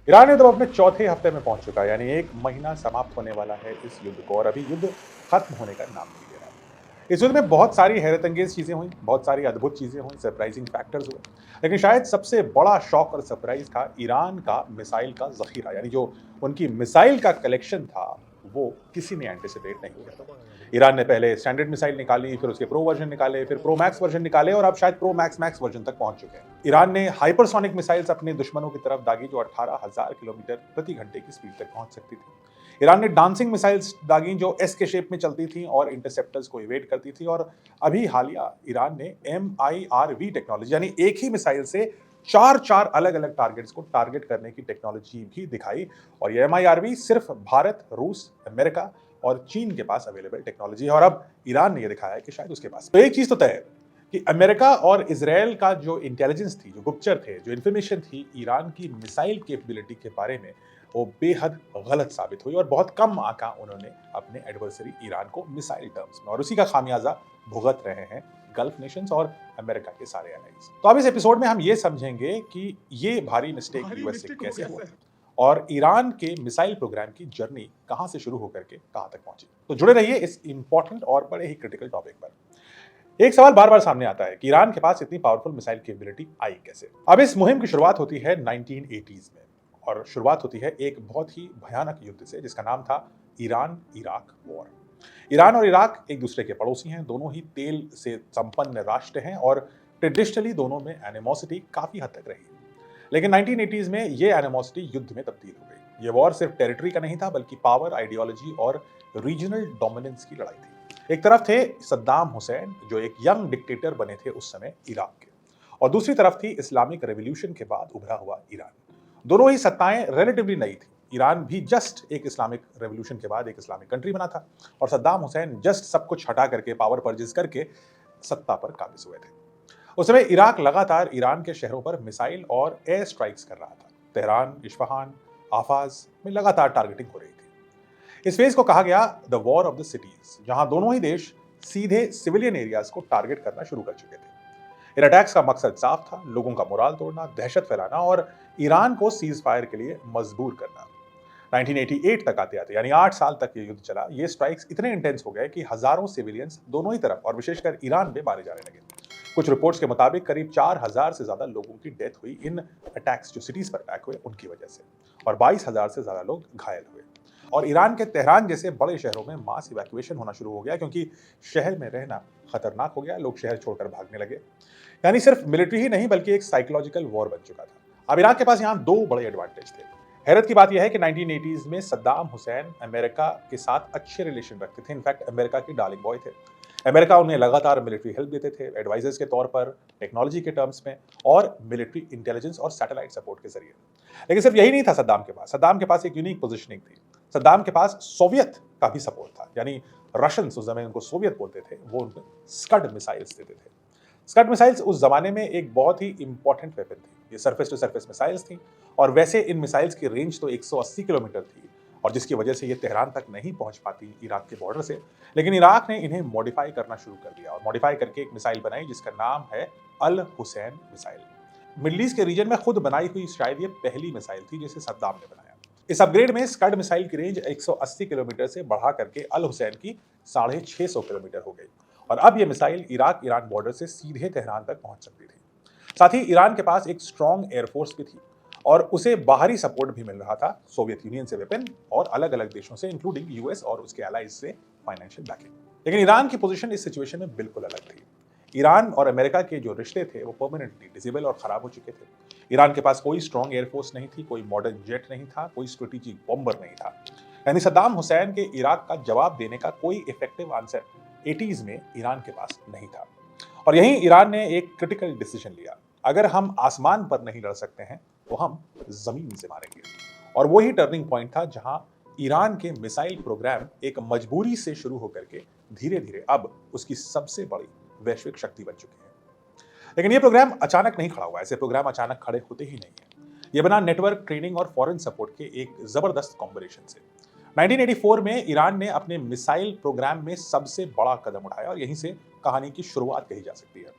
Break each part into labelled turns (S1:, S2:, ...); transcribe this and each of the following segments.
S1: Iran युद्ध अपने चौथे हफ्ते में पहुंच चुका है, यानी एक महीना समाप्त होने वाला है इस युद्ध को, और अभी युद्ध खत्म होने का नाम नहीं ले रहा है। इस युद्ध में बहुत सारी हैरतअंगेज चीजें हुई, बहुत सारी अद्भुत चीजें हुई, सरप्राइजिंग फैक्टर्स हुए। लेकिन शायद सबसे बड़ा शॉक और सरप्राइज था ईरान का मिसाइल का जखीरा, यानी जो उनकी मिसाइल का कलेक्शन था, वो किसी ने एंटिसिपेट नहीं किया था। ईरान ने पहले स्टैंडर्ड मिसाइल निकाली, फिर उसके प्रो वर्जन निकाले, फिर प्रो मैक्स वर्जन निकाले, और अब शायद प्रो मैक्स मैक्स वर्जन तक पहुंच चुके हैं। ईरान ने हाइपरसोनिक मिसाइल्स अपने दुश्मनों की तरफ दागी, जो 18,000 किलोमीटर प्रति घंटे की स्पीड तक पहुंच सकती थी। ईरान ने डांसिंग मिसाइल्स दागी, जो एस के शेप में चलती थी और इंटरसेप्टर्स को इवेट करती थी। और अभी हालिया ईरान ने MIRV टेक्नोलॉजी, यानी एक ही मिसाइल से चार चार अलग अलग टारगेट्स को टारगेट करने की टेक्नोलॉजी भी दिखाई। और ये MIRV सिर्फ भारत, रूस, अमेरिका और चीन के पास अवेलेबल टेक्नोलॉजी है, और अब ईरान ने यह दिखाया है कि शायद उसके पास। तो एक चीज तो तय है कि अमेरिका और इजराइल का जो इंटेलिजेंस थी, जो गुप्तचर थे, जो इन्फॉर्मेशन थी ईरान की मिसाइल कैपेबिलिटी के बारे में, वो बेहद गलत साबित हुई, और बहुत कम आंका उन्होंने अपने एडवर्सरी ईरान को मिसाइल टर्म्स में, और उसी का खामियाजा भुगत रहे हैं गल्फ नेशंस और अमेरिका के सारे एलाइज। तो अब इस एपिसोड में हम ये समझेंगे कि ये भारी मिस्टेक यूएस से कैसे हुआ, और ईरान के मिसाइल प्रोग्राम की जर्नी कहां से शुरू होकर के कहां तक पहुंची। तो जुड़े रहिए इस इंपॉर्टेंट और बड़े ही क्रिटिकल टॉपिक पर। एक सवाल बार बार सामने आता है कि ईरान के पास इतनी पावरफुल मिसाइल कैपेबिलिटी आई कैसे। अब इस मुहिम की शुरुआत होती है 1980s में, और शुरुआत होती है एक बहुत ही भयानक युद्ध से जिसका नाम था ईरान इराक वॉर। ईरान और इराक एक दूसरे के पड़ोसी हैं, दोनों ही तेल से संपन्न राष्ट्र हैं, और ट्रेडिशनली दोनों में एनिमोसिटी काफी हद तक रही। लेकिन 1980s में ये एनिमोसिटी युद्ध में तब्दील हो गई। ये वॉर सिर्फ टेरिटरी का नहीं था, बल्कि पावर, आइडियोलॉजी और रीजनल डोमिनेंस की लड़ाई थी। एक तरफ थे सद्दाम हुसैन, जो एक यंग डिक्टेटर बने थे उस समय इराक के, और दूसरी तरफ थी इस्लामिक रेवोल्यूशन के बाद उभरा हुआ ईरान। दोनों ही सत्ताएं रिलेटिवली नई थी। ईरान भी जस्ट एक इस्लामिक रेवोल्यूशन के बाद एक इस्लामिक कंट्री बना था, और सद्दाम हुसैन जस्ट सब कुछ हटा करके, पावर परचेज करके सत्ता पर काबिज हुए थे। उस समय इराक लगातार ईरान के शहरों पर मिसाइल और एयर स्ट्राइक्स कर रहा था। तेहरान, इस्फहान, आफाज में लगातार टारगेटिंग हो रही थी। इस फेज को कहा गया the war of the cities, जहां दोनों ही देश सीधे सिविलियन एरियाज को टारगेट करना शुरू कर चुके थे। इन अटैक्स का मकसद साफ था, लोगों का मोराल तोड़ना, दहशत फैलाना और ईरान को सीज फायर के लिए मजबूर करना। 1988 तक आते आते, यानी 8 साल तक ये युद्ध चला। ये स्ट्राइक्स इतने इंटेंस हो गए कि हजारों सिविलियंस दोनों ही तरफ, और विशेषकर ईरान में, मारे जाने लगे। कुछ रिपोर्ट्स के मुताबिक करीब 4000 से ज्यादा लोगों की डेथ हुई इन अटैक्स, जो सिटीज पर अटैक हुए उनकी वजह से, और 22,000 से ज्यादा लोग घायल हुए। और ईरान के तेहरान जैसे बड़े शहरों में मास इवैक्यूएशन होना शुरू हो गया, क्योंकि शहर में रहना खतरनाक हो गया, लोग शहर छोड़कर भागने लगे। यानी सिर्फ मिलिट्री ही नहीं, बल्कि एक साइकोलॉजिकल वॉर बन चुका था। अब इराक के पास यहाँ दो बड़े एडवांटेज थे। हैरत की बात यह है कि 1980s में सद्दाम हुसैन अमेरिका के साथ अच्छे रिलेशन रखते थे। इनफैक्ट अमेरिका की डार्लिंग बॉय थे। अमेरिका उन्हें लगातार मिलिट्री हेल्प देते थे, एडवाइजर्स के तौर पर, टेक्नोलॉजी के टर्म्स में, और मिलिट्री इंटेलिजेंस और सैटेलाइट सपोर्ट के जरिए। लेकिन सिर्फ यही नहीं था सद्दाम के पास। सद्दाम के पास एक यूनिक पोजीशनिंग थी। सद्दाम के पास सोवियत का भी सपोर्ट था, यानी रशियंस, उस समय उनको सोवियत बोलते थे, वो उनको स्कड मिसाइल्स देते थे। स्कड मिसाइल्स उस जमाने में एक बहुत ही इंपॉर्टेंट वेपन थी। ये सरफेस टू सरफेस मिसाइल्स थी, और वैसे इन मिसाइल्स की रेंज तो 180 किलोमीटर थी, और जिसकी वजह से ये तेहरान तक नहीं पहुंच पाती इराक के बॉर्डर से। लेकिन इराक ने इन्हें मॉडिफाई करना शुरू कर दिया, और मॉडिफाई करके एक मिसाइल बनाई जिसका नाम है अल हुसैन मिसाइल। मिडल ईस्ट के रीजन में खुद बनाई हुई शायद ये पहली मिसाइल थी जिसे सद्दाम ने बनाया। इस अपग्रेड में स्कड मिसाइल की रेंज 180 किलोमीटर से बढ़ा करके अल हुसैन की 650 किलोमीटर हो गई, और अब ये मिसाइल इराक ईरान बॉर्डर से सीधे तेहरान तक पहुंच सकती थी। साथ ही ईरान के पास एक स्ट्रॉन्ग एयरफोर्स भी थी, और उसे बाहरी सपोर्ट भी मिल रहा था, सोवियत यूनियन से वेपन और अलग अलग देशों से, इंक्लूडिंग यूएस और उसके एलाइज से फाइनेंशियल बैकिंग। लेकिन ईरान की पोजीशन इस सिचुएशन में बिल्कुल अलग थी। ईरान और अमेरिका के जो रिश्ते थे वो परमानेंटली डिसेबल और खराब हो चुके थे। ईरान के पास कोई स्ट्रॉन्ग एयरफोर्स नहीं थी, कोई मॉडर्न जेट नहीं था, कोई स्ट्रेटेजिक बॉम्बर नहीं था। यानी सद्दाम हुसैन के इराक का जवाब देने का कोई इफेक्टिव आंसर 80s में ईरान के पास नहीं था। और यहीं ईरान ने एक क्रिटिकल डिसीजन लिया। अगर हम आसमान पर नहीं लड़ सकते हैं तो हम जमीन से मारेंगे। और वही टर्निंग पॉइंट था जहां ईरान के मिसाइल प्रोग्राम एक मजबूरी से शुरू होकर के धीरे धीरे अब उसकी सबसे बड़ी वैश्विक शक्ति बन चुकी है। लेकिन ये प्रोग्राम अचानक नहीं खड़ा हुआ। ऐसे प्रोग्राम अचानक खड़े होते ही नहीं है। ये बना नेटवर्क, ट्रेनिंग और फॉरेन सपोर्ट के एक जबरदस्त कॉम्बिनेशन से। 1984 में ईरान ने अपने मिसाइल प्रोग्राम में सबसे बड़ा कदम उठाया, और यहीं से कहानी की शुरुआत कही जा सकती है।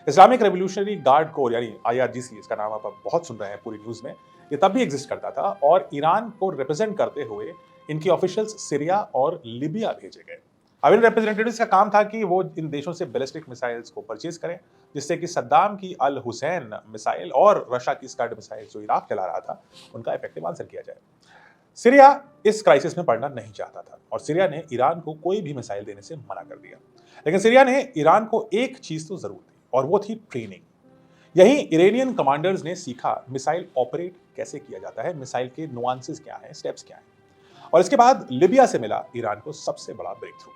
S1: इस्लामिक रेवोल्यूशनरी गार्ड कोर, यानी IRGC, इसका नाम आप बहुत सुन रहे हैं पूरी न्यूज में। ये तब भी एग्जिस्ट करता था और ईरान को रिप्रेजेंट करते हुए इनके ऑफिशियल्स सीरिया और लिबिया भेजे गए। अब इन रिप्रेजेंटेटिव्स का काम था कि वो इन देशों से बैलिस्टिक मिसाइल्स को परचेज करें, जिससे कि सद्दाम की अल हुसैन मिसाइल और रशिया की स्कड मिसाइल जो इराक चला रहा था, उनका इफेक्टिव आंसर किया जाए। सीरिया इस क्राइसिस में पड़ना नहीं चाहता था और सीरिया ने ईरान को कोई भी मिसाइल देने से मना कर दिया। लेकिन सीरिया ने ईरान को एक चीज तो जरूर दी और वो थी ट्रेनिंग। यही इरानियन कमांडर्स ने सीखा मिसाइल ऑपरेट कैसे किया जाता है, मिसाइल के नुआंसेस क्या हैं, स्टेप्स क्या हैं। और इसके बाद लिबिया से मिला ईरान को सबसे बड़ा ब्रेक थ्रू।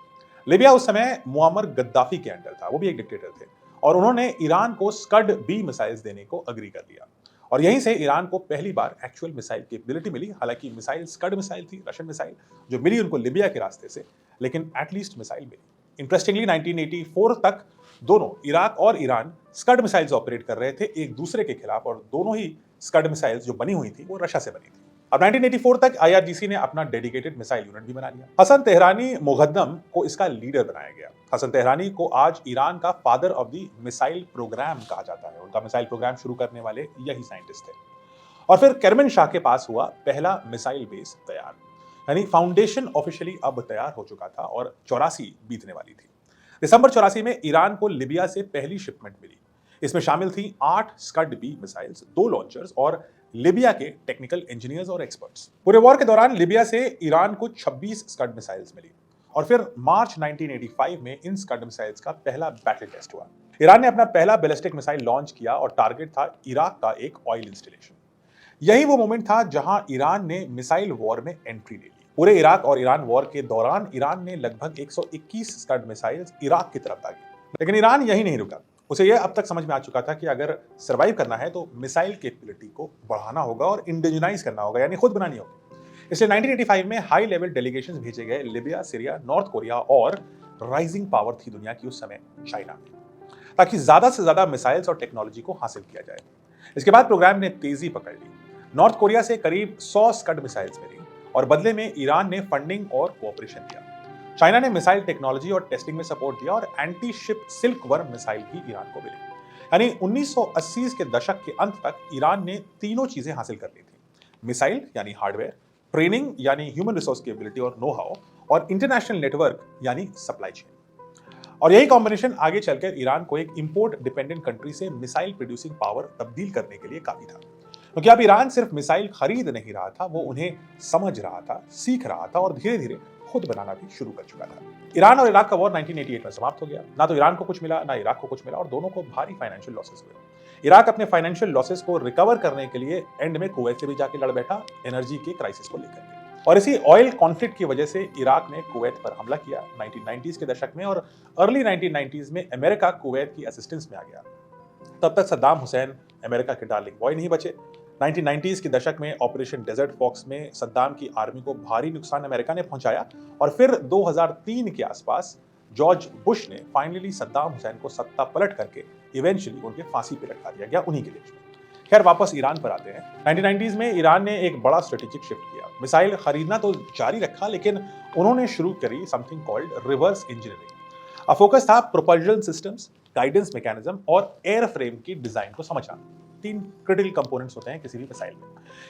S1: लिबिया उस समय मुअम्मर गद्दाफी के अंडर था, वो भी एक डिक्टेटर थे, और उन्होंने ईरान को स्कड बी मिसाइल्स देने को अग्री कर लिया। और यहीं से ईरान को पहली बार एक्चुअल मिसाइल कैपेबिलिटी मिली। हालांकि मिसाइल स्कड मिसाइल थी, रशियन मिसाइल, जो मिली उनको लिबिया के रास्ते से, लेकिन एटलीस्ट मिसाइल मिली। इंटरेस्टिंगली 1984 तक दोनों इराक और ईरान स्कड मिसाइल्स ऑपरेट कर रहे थे एक दूसरे के खिलाफ, और दोनों ही स्कड मिसाइल्स जो बनी हुई थी वो रशिया से बनी थी। अब 1984 तक आईआरजीसी ने अपना डेडिकेटेड मिसाइल यूनिट भी बना लिया। हसन तेहरानी मुकद्दम को इसका लीडर बनाया गया। हसन तेहरानी को आज ईरान का father of the missile program कहा जाता है। उनका मिसाइल प्रोग्राम शुरू करने वाले यही साइंटिस्ट थे। और फिर करमन शाह के पास हुआ पहला मिसाइल बेस तैयार, यानी फाउंडेशन ऑफिशियली अब तैयार हो चुका था और 84 बीतने वाली थी। दिसंबर 84 में ईरान को लिबिया से पहली शिपमेंट मिली। इसमें शामिल थी 8 स्कड बी मिसाइल्स, 2 लॉन्चर्स और लिबिया के टेक्निकल इंजीनियर्स और एक्सपर्ट्स। पूरे वॉर के दौरान लिबिया से ईरान को 26 स्कड मिसाइल्स मिली और फिर मार्च 1985 में इन स्कड मिसाइल्स का पहला बैटल टेस्ट हुआ। ईरान ने अपना पहला बैलिस्टिक मिसाइल लॉन्च किया और टारगेट था इराक का एक ऑयल इंस्टॉलेशन। यही वो मोमेंट था जहां ईरान ने मिसाइल वॉर में एंट्री ले ली। पूरे इराक और ईरान वॉर के दौरान ईरान ने लगभग 121 स्कड मिसाइल्स इराक की तरफ दागी। लेकिन ईरान यही नहीं रुका। उसे यह अब तक समझ में आ चुका था कि अगर सर्वाइव करना है तो मिसाइल कैपेबिलिटी को बढ़ाना होगा और इंडिजिनाइज करना होगा, यानी खुद बनानी होगी। इसलिए 1985 में हाई लेवल डेलीगेशंस भेजे गए लिबिया, सीरिया, नॉर्थ कोरिया और राइजिंग पावर थी दुनिया की उस समय चाइना में, ताकि ज्यादा से ज्यादा मिसाइल्स और टेक्नोलॉजी को हासिल किया जाए। इसके बाद प्रोग्राम ने तेजी पकड़ ली। नॉर्थ कोरिया से करीब 100 स्कड मिसाइल्स मिली और बदले में ईरान ने फंडिंग और कोऑपरेशन दिया। चाइना ने मिसाइल टेक्नोलॉजी और टेस्टिंग में सपोर्ट दिया और anti ship silk worm missile भी ईरान को मिली। यानी 1980 के दशक के अंत तक ईरान ने तीनों चीजें हासिल कर ली थी: मिसाइल यानी हार्डवेयर, ट्रेनिंग यानी ह्यूमन रिसोर्स कैपेबिलिटी और नो हाउ, और इंटरनेशनल नेटवर्क यानी सप्लाई चेन। और यही कॉम्बिनेशन आगे चलकर ईरान को एक इंपोर्ट डिपेंडेंट कंट्री से मिसाइल प्रोड्यूसिंग पावर तब्दील करने के लिए काफी था। क्योंकि अब ईरान सिर्फ मिसाइल खरीद नहीं रहा था, वो उन्हें समझ रहा था, सीख रहा था और धीरे धीरे खुद बनाना भी शुरू कर चुका था। ईरान और इराक का वॉर 1988 में समाप्त हो गया। ना तो ईरान को कुछ मिला, ना इराक को कुछ मिला, और दोनों को भारी फाइनेंशियल लॉसेस हुए। इराक अपने फाइनेंशियल लॉसेस को रिकवर करने के लिए एंड में कुवैत से भी जाके लड़ बैठा, एनर्जी के क्राइसिस को लेकर के। और इसी ऑयल कॉन्फ्लिक्ट की वजह से इराक ने कुवैत पर हमला किया 1990s के दशक में, और अर्ली 1990s में अमेरिका कुवैत की असिस्टेंस में आ गया। तब तक सद्दाम हुसैन अमेरिका के डार्लिंग बॉय नहीं बचे। 1990s के दशक में ऑपरेशन डेजर्ट फॉक्स में सद्दाम की आर्मी को भारी नुकसान अमेरिका ने पहुंचाया, और फिर 2003 के आसपास जॉर्ज बुश ने फाइनली सद्दाम हुसैन को सत्ता पलट करके इवेंचुअली उनके फांसी पे लटका दिया गया उन्हीं के देश में। खैर, वापस ईरान पर आते हैं। 1990s में ईरान ने एक बड़ा स्ट्रेटेजिक शिफ्ट किया। मिसाइल खरीदना तो जारी रखा, लेकिन उन्होंने शुरू करी something called reverse engineering. Focus था प्रोपल्शन सिस्टम्स, गाइडेंस मैकेनिज्म और एयर फ्रेम की डिजाइन को समझना। 3 क्रिटिकल कंपोनेंट्स होते हैं किसी भी मिसाइल में।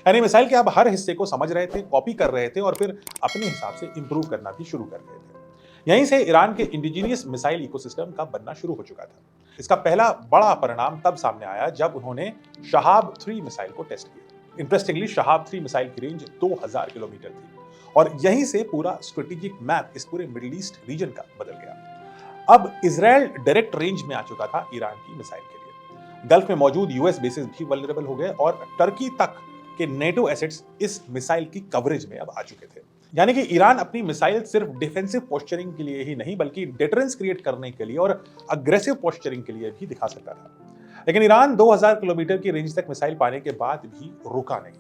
S1: यानी मिसाइल के आप हर हिस्से को समझ रहे थे, कॉपी कर रहे थे और फिर अपने हिसाब से इंप्रूव करना भी शुरू कर रहे थे। यहीं से ईरान के इंडिजीनियस मिसाइल इकोसिस्टम का बनना शुरू हो चुका था। इसका पहला बड़ा परिणाम तब सामने आया जब उन्होंने शहाब 3 मिसाइल को टेस्ट किया। इंटरेस्टिंगली, शहाब 3 मिसाइल की रेंज 2000 किलोमीटर थी और यहीं से पूरा स्ट्रेटेजिक मैप इस पूरे मिडिल ईस्ट रीजन का बदल गया। अब इजराइल डायरेक्ट रेंज में आ चुका था ईरान की मिसाइल के लिए। गल्फ में मौजूद यूएस बेसेस भी वल्नरेबल हो गए और टर्की तक के नेटो एसेट्स इस मिसाइल की कवरेज में अब आ चुके थे। यानी कि ईरान अपनी मिसाइल सिर्फ डिफेंसिव पोस्चरिंग के लिए ही नहीं बल्कि डेटरेंस क्रिएट करने के लिए और अग्रेसिव पोस्चरिंग के लिए भी दिखा सकता था। लेकिन ईरान 2000 किलोमीटर की रेंज तक मिसाइल पाने के बाद भी रुका नहीं।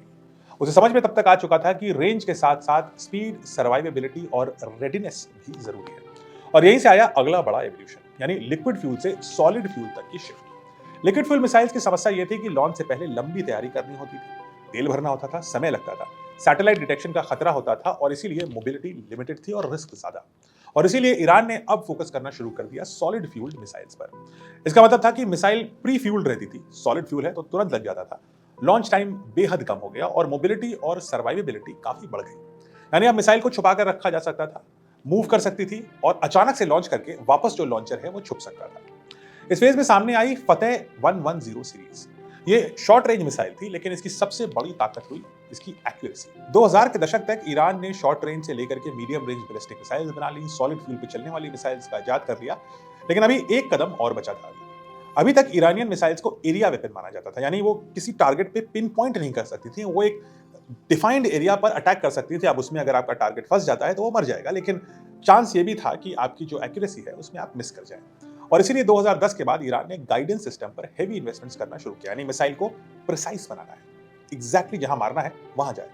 S1: उसे समझ में तब तक आ चुका था कि रेंज के साथ साथ स्पीड, सर्वाइवेबिलिटी और रेडिनेस भी जरूरी है। और यहीं से आया अगला बड़ा एवोल्यूशन, यानी लिक्विड फ्यूल से सॉलिड फ्यूल तक की शिफ्ट। लिक्विड फ्यूल मिसाइल्स की समस्या यह थी कि लॉन्च से पहले लंबी तैयारी करनी होती थी, तेल भरना होता था, समय लगता था, सैटेलाइट डिटेक्शन का खतरा होता था और इसीलिए मोबिलिटी लिमिटेड थी और रिस्क ज्यादा। और इसीलिए ईरान ने अब फोकस करना शुरू कर दिया सॉलिड फ्यूल्ड मिसाइल्स पर। इसका मतलब था कि मिसाइल प्री फ्यूल्ड रहती थी, सॉलिड फ्यूल है तो तुरंत लग जाता था, लॉन्च टाइम बेहद कम हो गया और मोबिलिटी और सर्वाइवेबिलिटी काफी बढ़ गई। यानी अब मिसाइल को छुपा कर रखा जा सकता था, मूव कर सकती थी और अचानक से लॉन्च करके वापस जो लॉन्चर है वो छुप सकता था। इस फेज में सामने आई फतेह 110 सीरीज। ये शॉर्ट रेंज मिसाइल थी, लेकिन इसकी सबसे बड़ी ताकत हुई इसकी एक्यूरेसी। 2000 के दशक तक ईरान ने शॉर्ट रेंज से लेकर के मीडियम रेंज बैलिस्टिक मिसाइल्स बना ली, सॉलिड फ्यूल पे चलने वाली मिसाइल्स का इजाद कर लिया। लेकिन अभी एक कदम और बचा था। अभी तक ईरानियन मिसाइल्स को एरिया वेपन माना जाता था, यानी वो किसी टारगेट पे पिन पॉइंट नहीं कर सकती थी, वो एक डिफाइंड एरिया पर अटैक कर सकती थी। अब उसमें अगर आपका टारगेट फंस जाता है तो वो मर जाएगा, लेकिन चांस ये भी था कि आपकी जो एक्यूरेसी है उसमें आप मिस कर जाएं। और इसीलिए 2010 के बाद ईरान ने गाइडेंस सिस्टम पर हेवी इन्वेस्टमेंट्स करना शुरू किया, यानी मिसाइल को प्रिसाइज बनाना है, एग्जैक्टली जहां मारना है वहां जाए।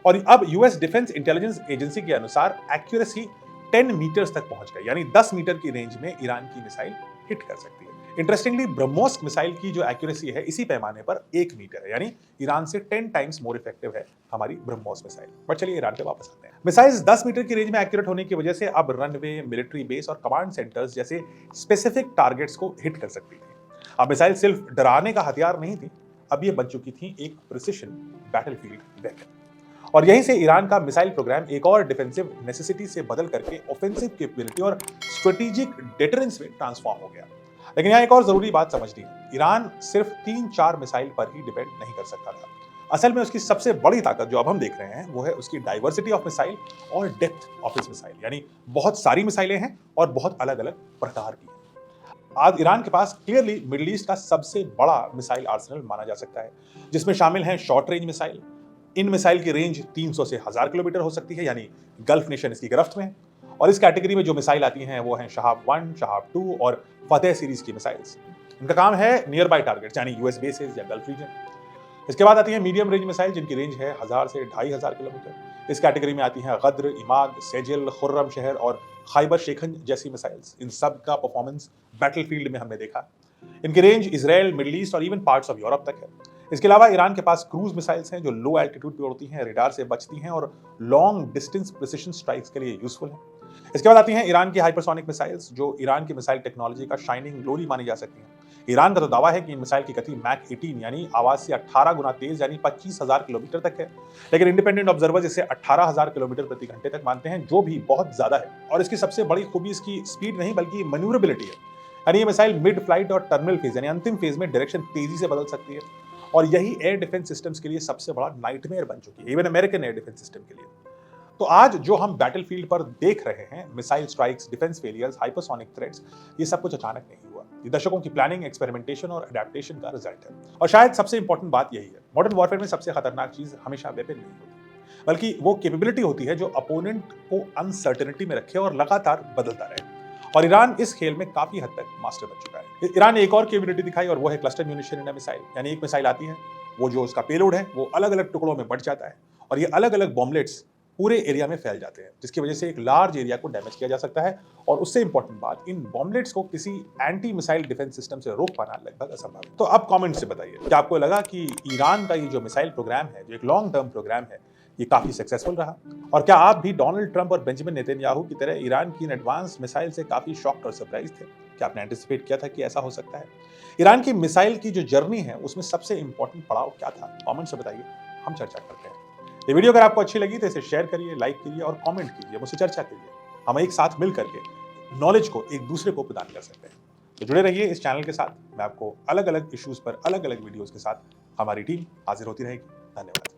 S1: और अब यूएस डिफेंस इंटेलिजेंस एजेंसी के अनुसार एक्यूरेसी 10 मीटर्स तक पहुंच गई, यानी 10 मीटर की रेंज में ईरान की मिसाइल हिट कर सकती है। इंटरेस्टिंगली ब्रह्मोस मिसाइल की जो एक्यूरेसी है इसी पैमाने पर 1 मीटर है, यानी ईरान से 10 टाइम्स मोर इफेक्टिव है हमारी ब्रह्मोस मिसाइल। बट चलिए ईरान पे वापस आते हैं। मिसाइल्स 10 मीटर की रेंज में एक्यूरेट होने की वजह से अब रनवे, मिलिट्री बेस और कमांड सेंटर्स जैसे स्पेसिफिक टारगेट्स को हिट कर सकती थी। अब मिसाइल सिर्फ डराने का हथियार नहीं थी, अब ये बन चुकी थी एक प्रिसिशन बैटलफील्ड वेपन। और यहीं से ईरान का मिसाइल प्रोग्राम एक और डिफेंसिव नेसेसिटी से बदल करके ऑफेंसिव कैपेबिलिटी और स्ट्रेटेजिक डिटरेंस में ट्रांसफॉर्म हो गया। लेकिन यहाँ एक और जरूरी बात समझनी है, ईरान सिर्फ 3-4 मिसाइल पर ही डिपेंड नहीं कर सकता था। असल में उसकी सबसे बड़ी ताकत जो अब हम देख रहे हैं वो है उसकी डाइवर्सिटी ऑफ मिसाइल और डेप्थ ऑफ इस मिसाइल, यानी बहुत सारी मिसाइलें हैं और बहुत अलग अलग प्रकार की हैं। आज ईरान के पास क्लियरली मिडिल ईस्ट का सबसे बड़ा मिसाइल आर्सेनल माना जा सकता है, जिसमें शामिल हैं शॉर्ट रेंज मिसाइल। इन मिसाइल की रेंज 300 से 1000 किलोमीटर हो सकती है, यानी गल्फ नेशन इसकी गिरफ्त में। और इस कैटेगरी में जो मिसाइल आती हैं वो हैं शहाब 1, शहाब 2 और फतेह सीरीज की मिसाइल्स। इनका काम है नियर बाय टारगेट्स, यानी यूएस बेसेस या गल्फ रीजन। इसके बाद आती है मीडियम रेंज मिसाइल, जिनकी रेंज है 1000 से 2500 किलोमीटर। इस कैटेगरी में आती हैं गद्र, इमाद, सेजिल, खुर्रम शहर और खाइबर शेखन जैसी मिसाइल्स। इन सब का परफॉर्मेंस बैटलफील्ड में हमने देखा। इनकी रेंज इसराइल, मिडिल ईस्ट और इवन पार्ट्स ऑफ यूरोप तक है। इसके अलावा ईरान के पास क्रूज मिसाइल्स हैं जो लो एल्टीट्यूड पे उड़ती हैं, रेडार से बचती हैं और लॉन्ग डिस्टेंस प्रिसिशन स्ट्राइक्स के लिए यूजफुल हैं। इसके बाद आती हैं ईरान की हाइपरसोनिक मिसाइल्स, जो ईरान की मिसाइल टेक्नोलॉजी का शाइनिंग ग्लोरी मानी जा सकती हैं। ईरान का तो दावा है कि इन मिसाइल की गति मैक 18 यानी आवाज से 18 गुना तेज, यानी 25,000 किलोमीटर तक है। लेकिन इंडिपेंडेंट ऑब्जर्वर्स इसे 18,000 किलोमीटर प्रति घंटे तक मानते हैं, जो भी बहुत ज्यादा है। और इसकी सबसे बड़ी खूबी इसकी स्पीड नहीं बल्कि मैन्यूवरेबिलिटी है, यानी ये मिसाइल मिड फ्लाइट और टर्मिनल फेज यानी अंतिम फेज में डायरेक्शन तेजी से बदल सकती है। और यही एयर डिफेंस सिस्टम्स के लिए सबसे बड़ा नाइटमेयर बन चुकी है, even American air defence system के लिए। तो आज जो हम बैटलफील्ड पर देख रहे हैं, missile strikes, defence failures, hypersonic threats, ये सब कुछ अचानक नहीं हुआ। ये दशकों की प्लानिंग, एक्सपेरिमेंटेशन और अडेप्टेशन का रिजल्ट है। और शायद सबसे इंपॉर्टेंट बात यही है, मॉडर्न वॉरफेयर में सबसे खतरनाक चीज हमेशा वेपन नहीं होती, बल्कि वो कैपेबिलिटी होती है जो अपोनेंट को अनसर्टेनिटी में रखे और लगातार बदलता रहे। और ईरान इस खेल में काफी हद तक मास्टर बन चुका है। ईरान ने एक और कैपेबिलिटी दिखाई और वो है cluster munition in a missile, यानी एक मिसाइल आती है, वो जो उसका पेलोड है वो अलग अलग टुकड़ों में बंट जाता है और ये अलग अलग बॉम्बलेट्स पूरे एरिया में फैल जाते हैं, जिसकी वजह से एक लार्ज एरिया को डैमेज किया जा सकता है। और उससे इंपॉर्टेंट बात, इन बॉम्बलेट्स को किसी एंटी मिसाइल डिफेंस सिस्टम से रोक पाना लगभग असंभव है। तो अब कमेंट से बताइए, क्या आपको लगा कि ईरान का ये जो मिसाइल प्रोग्राम है, जो एक लॉन्ग टर्म प्रोग्राम है, ये काफी सक्सेसफुल रहा? और क्या आप भी डोनाल्ड ट्रंप और बेंजामिन नेतन्याहू की तरह ईरान की इन एडवांस मिसाइल से काफी शॉक्ड और सरप्राइज थे? क्या आपने एंटिसिपेट किया था कि ऐसा हो सकता है? ईरान की मिसाइल की जो जर्नी है उसमें सबसे इंपॉर्टेंट पड़ाव क्या था? कमेंट से बताइए, हम चर्चा करते हैं। ये वीडियो अगर आपको अच्छी लगी तो इसे शेयर करिए, लाइक कीजिए और कमेंट कीजिए, मुझसे चर्चा कीजिए। हम एक साथ मिल करके नॉलेज को एक दूसरे को प्रदान कर सकते हैं। तो जुड़े रहिए इस चैनल के साथ। मैं आपको अलग अलग इश्यूज पर अलग अलग वीडियोस के साथ हमारी टीम हाजिर होती रहेगी। धन्यवाद।